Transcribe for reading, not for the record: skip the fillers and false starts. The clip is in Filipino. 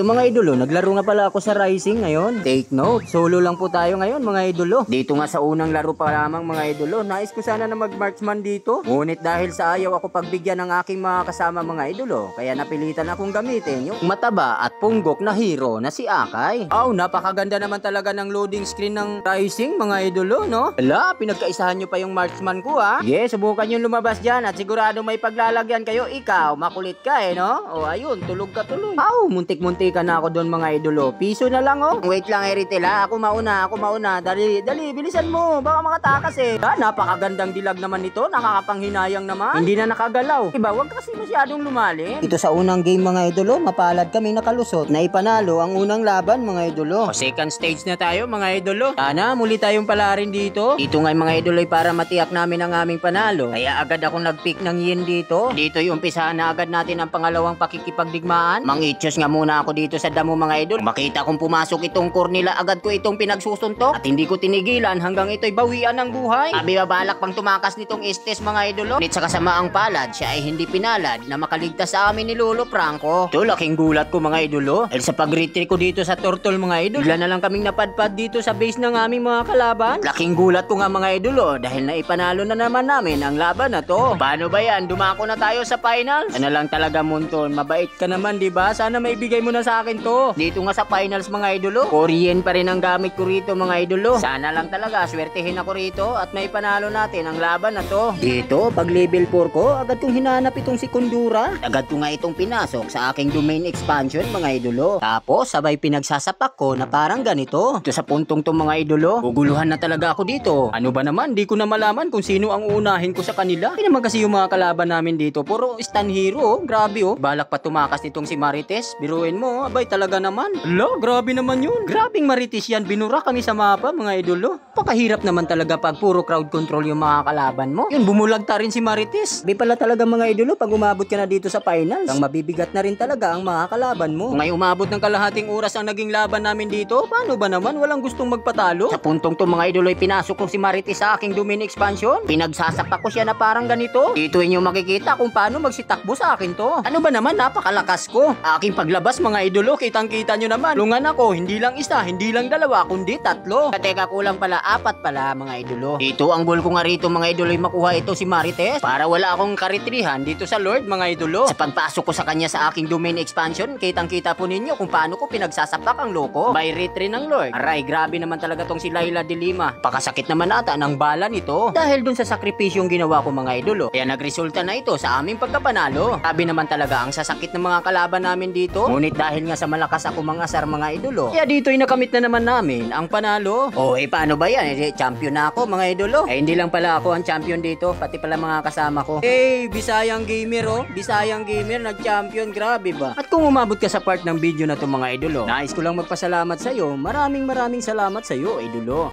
Ito mga idolo, naglaro nga pala ako sa Rising ngayon. Take note, solo lang po tayo ngayon mga idolo. Dito nga sa unang laro pa lamang mga idolo, nais ko sana na mag-marksman dito. Ngunit dahil sa ayaw ako pagbigyan ng aking mga kasama mga idolo, kaya napilitan akong gamitin yung mataba at punggok na hero na si Akay. Napakaganda naman talaga ng loading screen ng Rising mga idolo, no? Hala, pinagkaisahan nyo pa yung marksman ko ha. Sige, subukan nyo lumabas dyan at sigurado may paglalagyan kayo. Ikaw, makulit ka no? Ayun, tulog ka tuloy. Muntik-muntik ka na ako doon mga idolo. Piso na lang Wait lang Eritel ha. Ako mauna. Dali, bilisan mo. Baka makatakas napakagandang dilag naman nito. Nakakapanghinayang naman. Hindi na nakagalaw. Diba, wag kasi masyadong lumalim. Ito sa unang game mga idolo, mapalad kami nakalusot na ipanalo ang unang laban mga idolo. Second stage na tayo mga idolo. Sana muli tayong palarin dito. Dito nga mga idolo ay para matiyak namin ang aming panalo. Kaya agad akong nag-pick ng yin dito. Dito yung umpisahan na agad natin ang pangalawang pakikipagdigmaan. Mangityos nga muna ako dito sa damo mga idol. Makita kong pumasok itong Cornila, agad ko itong pinagsusuntok at hindi ko tinigilan hanggang ito'y bawian ng buhay. Abi babalak pang tumakas nitong Estes mga idolo. Ngunit sa kasamaang palad, siya ay hindi pinalad na makaligtas sa amin ni Lolo Franco. Ito laking gulat ko mga idolo. Dahil sa pag-retry ko dito sa Turtle mga idol, bigla na lang kaming napadpad dito sa base ng aming mga kalaban. Laking gulat ko nga mga idolo dahil naipanalo na naman namin ang laban na to. Paano ba yan? Dumako na tayo sa finals? Ano lang talaga Munton, mabait ka naman diba? Sana maibigay mo na sa akin to. Dito nga sa finals mga idolo, Korean pa rin ang gamit ko rito mga idolo. Sana lang talaga swertehin ako rito at may panalo natin ang laban na to. Dito, pag level 4 ko, agad kong hinanap itong si Kundura. Agad ko nga itong pinasok sa aking domain expansion mga idolo. Tapos sabay pinagsasapak ko na parang ganito. Ito sa puntong to mga idolo, guguluhan na talaga ako dito. Ano ba naman, di ko na malaman kung sino ang unahin ko sa kanila. Hindi naman kasi yung mga kalaban namin dito, puro stun hero. Grabe balak pa tumakas nitong si Marites. Biruin mo, abay talaga naman. Grabe naman yun. Grabing Marites yan, binura kami sa mapa mga idolo. Pakahirap naman talaga pag puro crowd control yung mga kalaban mo. Yun, bumulagta rin si Marites. Di pala talaga mga idolo, pag umabot ka na dito sa finals, ang mabibigat na rin talaga ang mga kalaban mo. Kung ay umabot ng kalahating oras ang naging laban namin dito, paano ba naman walang gustong magpatalo? Sa puntong to mga idolo ay pinasok ko si Marites sa aking domain expansion. Pinagsasapak ko siya na parang ganito. Dito inyo makikita kung paano magsitakbo sa akin to. Ano ba naman, napakalakas ko. Aking paglabas mga idolo, kitang-kita nyo naman. Lungan ako, hindi lang isa, hindi lang dalawa, kundi tatlo. Teka, kulang pala, 4 pala mga idolo. Ito ang goal ko nga rito mga idolo, ay makuha ito si Marites para wala akong karitrihan dito sa Lord mga idolo. Sa pagpasok ko sa kanya sa aking domain expansion, kitang-kita po ninyo kung paano ko pinagsasapak ang loko by retry ng Lord. Aray, grabe naman talaga tong si Layla de Lima. Pakasakit naman ata ng bala nito dahil dun sa sakripisyong ginawa ko mga idolo. Kaya nagresulta na ito sa aming pagkapanalo. Sabi naman talaga ang sasakit ng mga kalaban namin dito. Ngunit dahil nga sa malakas ako mga sar mga idolo, kaya dito'y nakamit na naman namin ang panalo. Paano ba yan? Champion na ako mga idolo. Hindi lang pala ako ang champion dito, pati pala mga kasama ko. Bisayang gamer Bisayang gamer nag-champion, grabe ba? At kung umabot ka sa part ng video na to mga idolo, nais ko lang magpasalamat sa iyo. Maraming salamat sa iyo idolo.